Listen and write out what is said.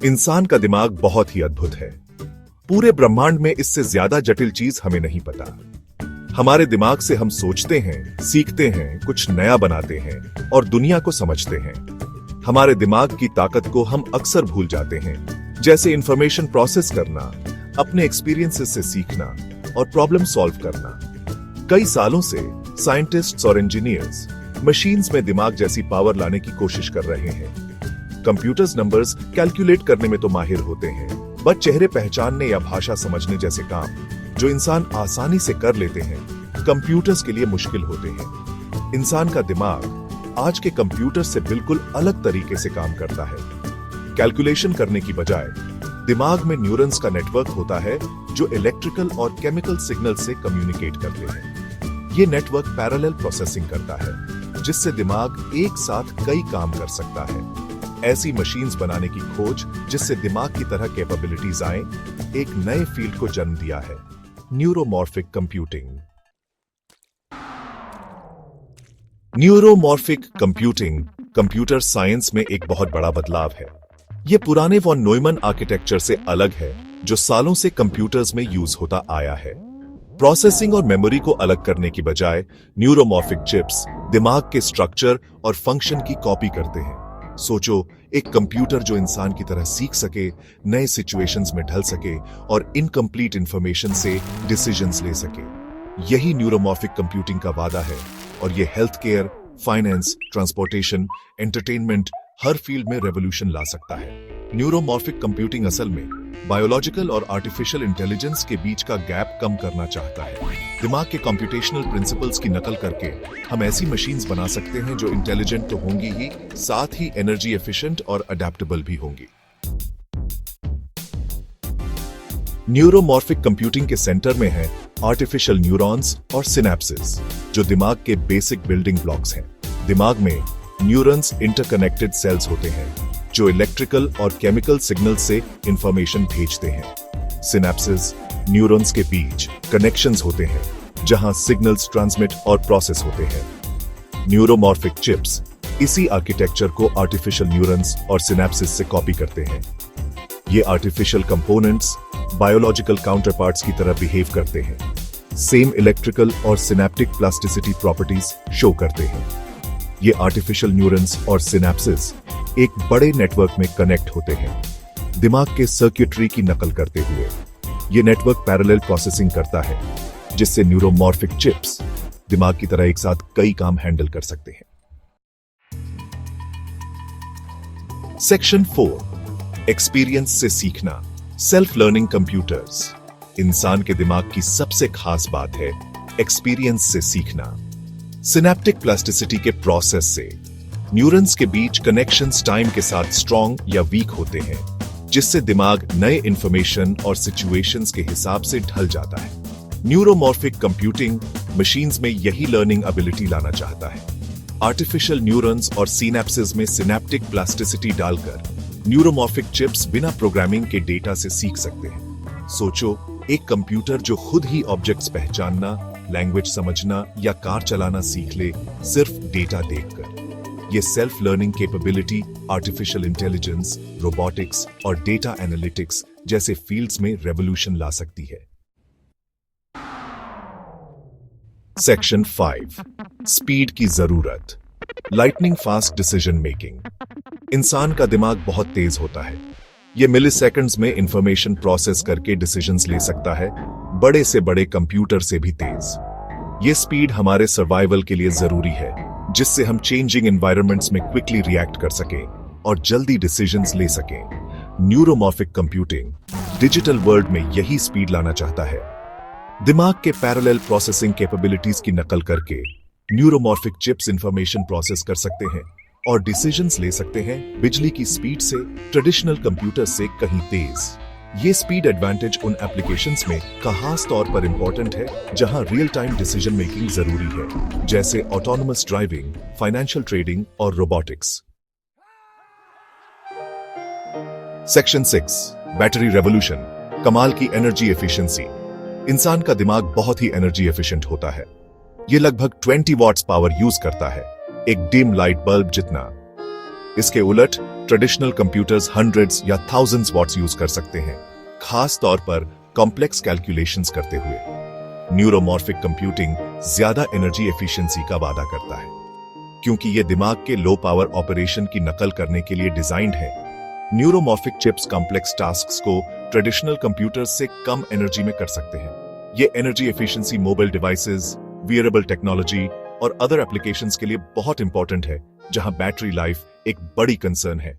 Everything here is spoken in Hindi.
इंसान का दिमाग बहुत ही अद्भुत है। पूरे ब्रह्मांड में इससे ज्यादा जटिल चीज हमें नहीं पता। हमारे दिमाग से हम सोचते हैं, सीखते हैं, कुछ नया बनाते हैं और दुनिया को समझते हैं। हमारे दिमाग की ताकत को हम अक्सर भूल जाते हैं, जैसे इंफॉर्मेशन प्रोसेस करना, अपने एक्सपीरियंसेस से सीखना और प्रॉब्लम सॉल्व करना। कई सालों से साइंटिस्ट्स और इंजीनियर्स मशीन्स में दिमाग जैसी पावर लाने की कोशिश कर रहे हैं। कंप्यूटर्स नंबर्स कैलकुलेट करने में तो माहिर होते हैं, बट चेहरे पहचानने या भाषा समझने जैसे काम जो इंसान आसानी से कर लेते हैं, कंप्यूटर्स के लिए मुश्किल होते हैं। इंसान का दिमाग आज के कंप्यूटर से बिल्कुल अलग तरीके से काम करता है। कैलकुलेशन करने की बजाय दिमाग में न्यूरॉन्स का नेटवर्क होता है जो इलेक्ट्रिकल और केमिकल सिग्नल से कम्युनिकेट करते हैं। ये नेटवर्क पैरेलल प्रोसेसिंग करता है, जिससे दिमाग एक साथ कई काम कर सकता है। ऐसी मशीन्स बनाने की खोज जिससे दिमाग की तरह कैपेबिलिटीज आए, एक नए फील्ड को जन्म दिया है, neuromorphic computing. Neuromorphic computing computer science में एक बहुत बड़ा बदलाव है। यह पुराने वॉन न्यूमैन आर्किटेक्चर से अलग है, जो सालों से कंप्यूटर्स में यूज होता आया है। प्रोसेसिंग और मेमोरी को अलग करने की बजाय न्यूरोमॉर्फिक चिप्स दिमाग के स्ट्रक्चर और फंक्शन की कॉपी करते हैं। सोचो, एक कंप्यूटर जो इंसान की तरह सीख सके, नए सिचुएशंस में ढल सके और इनकम्प्लीट इंफॉर्मेशन से डिसीजंस ले सके। यही न्यूरोमॉर्फिक कंप्यूटिंग का वादा है और ये health care, finance, transportation, entertainment हर फील्ड में रेवोल्यूशन ला सकता है। न्यूरोमॉर्फिक कंप्यूटिंग असल में बायोलॉजिकल और आर्टिफिशियल इंटेलिजेंस के बीच का गैप कम करना चाहता है। दिमाग के कंप्यूटेशनल प्रिंसिपल्स की नकल करके हम ऐसी मशीन्स बना सकते हैं जो इंटेलिजेंट तो होंगी ही, साथ ही एनर्जी एफिशिएंट और अडेप्टेबल भी होंगी। न्यूरोमॉर्फिक कंप्यूटिंग के सेंटर में है आर्टिफिशियल न्यूरॉन्स और सिनेप्सेस, जो दिमाग के बेसिक बिल्डिंग ब्लॉक्स हैं। दिमाग में न्यूरॉन्स इंटरकनेक्टेड सेल्स होते हैं जो इलेक्ट्रिकल और केमिकल सिग्नल से इंफॉर्मेशन भेजते हैं। सिनेप्सेस न्यूरॉन्स के बीच कनेक्शंस होते हैं जहां सिग्नल्स ट्रांसमिट और प्रोसेस होते हैं। न्यूरोमॉर्फिक चिप्स इसी आर्किटेक्चर को आर्टिफिशियल न्यूरॉन्स और सिनेप्सेस से कॉपी करते हैं। ये आर्टिफिशियल कंपोनेंट्स बायोलॉजिकल काउंटरपार्ट्स की तरह बिहेव करते हैं, सेम इलेक्ट्रिकल और सिनेप्टिक प्लास्टिसिटी प्रॉपर्टीज शो करते हैं। ये आर्टिफिशियल न्यूरॉन्स और सिनेप्सेस एक बड़े नेटवर्क में कनेक्ट होते हैं, दिमाग के सर्किटरी की नकल करते हुए। ये नेटवर्क पैरेलल प्रोसेसिंग करता है, जिससे न्यूरोमॉर्फिक चिप्स दिमाग की तरह एक साथ कई काम हैंडल कर सकते हैं। सेक्शन 4, एक्सपीरियंस से सीखना, सेल्फ लर्निंग कंप्यूटर्स। इंसान के दिमाग की सबसे खास बात है एक्सपीरियंस से सीखना। सिनेप्टिक प्लास्टिसिटी के प्रोसेस से न्यूरॉन्स के बीच कनेक्शंस टाइम के साथ स्ट्रॉन्ग या वीक होते हैं, जिससे दिमाग नए इंफॉर्मेशन और सिचुएशंस के हिसाब से ढल जाता है। न्यूरोमॉर्फिक कंप्यूटिंग मशीन्स में यही लर्निंग एबिलिटी लाना चाहता है। आर्टिफिशियल न्यूरॉन्स और सिनेप्सेस में सिनेप्टिक प्लास्टिसिटी डालकर न्यूरोमॉर्फिक चिप्स बिना प्रोग्रामिंग के डेटा से सीख सकते हैं। सोचो, एक कंप्यूटर जो खुद ही ऑब्जेक्ट्स पहचानना, लैंग्वेज समझना या कार चलाना सीख ले सिर्फ डेटा देखकर। ये self learning capability artificial intelligence, robotics और डेटा एनालिटिक्स जैसे फील्ड्स में रेवोल्यूशन ला सकती है। सेक्शन 5, स्पीड की जरूरत, लाइटनिंग फास्ट डिसीजन मेकिंग। इंसान का दिमाग बहुत तेज होता है। ये मिलीसेकंड्स में इंफॉर्मेशन प्रोसेस करके डिसीजंस ले सकता है, बड़े से बड़े कंप्यूटर से भी तेज। ये स्पीड हमारे सर्वाइवल के लिए जरूरी है, जिससे हम चेंजिंग एनवायरनमेंट्स में क्विकली रिएक्ट कर सकें और जल्दी डिसीजंस ले सकें। न्यूरोमॉर्फिक कंप्यूटिंग डिजिटल वर्ल्ड में यही स्पीड लाना चाहता है। दिमाग के पैरेलल प्रोसेसिंग कैपेबिलिटीज की नकल करके न्यूरोमॉर्फिक चिप्स इंफॉर्मेशन प्रोसेस कर सकते हैं और डिसीजंस ले सकते हैं बिजली की स्पीड से, ट्रेडिशनल कंप्यूटर से कहीं तेज। ये स्पीड एडवांटेज उन एप्लीकेशंस में खास तौर पर इंपॉर्टेंट है जहां रियल टाइम डिसीजन मेकिंग जरूरी है, जैसे ऑटोनोमस ड्राइविंग, फाइनेंशियल ट्रेडिंग और रोबोटिक्स। सेक्शन 6, बैटरी रेवोल्यूशन, कमाल की एनर्जी एफिशिएंसी। इंसान का दिमाग बहुत ही एनर्जी एफिशिएंट होता है। ये लगभग 20 वॉट्स पावर यूज करता है, एक डिम लाइट बल्ब जितना। इसके उलट ट्रेडिशनल कंप्यूटर्स हंड्रेड्स या थाउजेंड्स वॉट्स यूज कर सकते हैं, खास तौर पर कॉम्प्लेक्स कैलकुलेशंस करते हुए। न्यूरोमॉर्फिक कंप्यूटिंग ज्यादा एनर्जी एफिशिएंसी का वादा करता है, क्योंकि ये दिमाग के लो पावर ऑपरेशन की नकल करने के लिए डिजाइंड है। न्यूरोमॉर्फिक चिप्स कॉम्प्लेक्स टास्क्स को ट्रेडिशनल कंप्यूटर्स से कम एनर्जी में कर सकते हैं। ये energy efficiency mobile devices, wearable technology और अदर एप्लीकेशंस के लिए बहुत इंपॉर्टेंट है, जहां बैटरी लाइफ एक बड़ी कंसर्न है।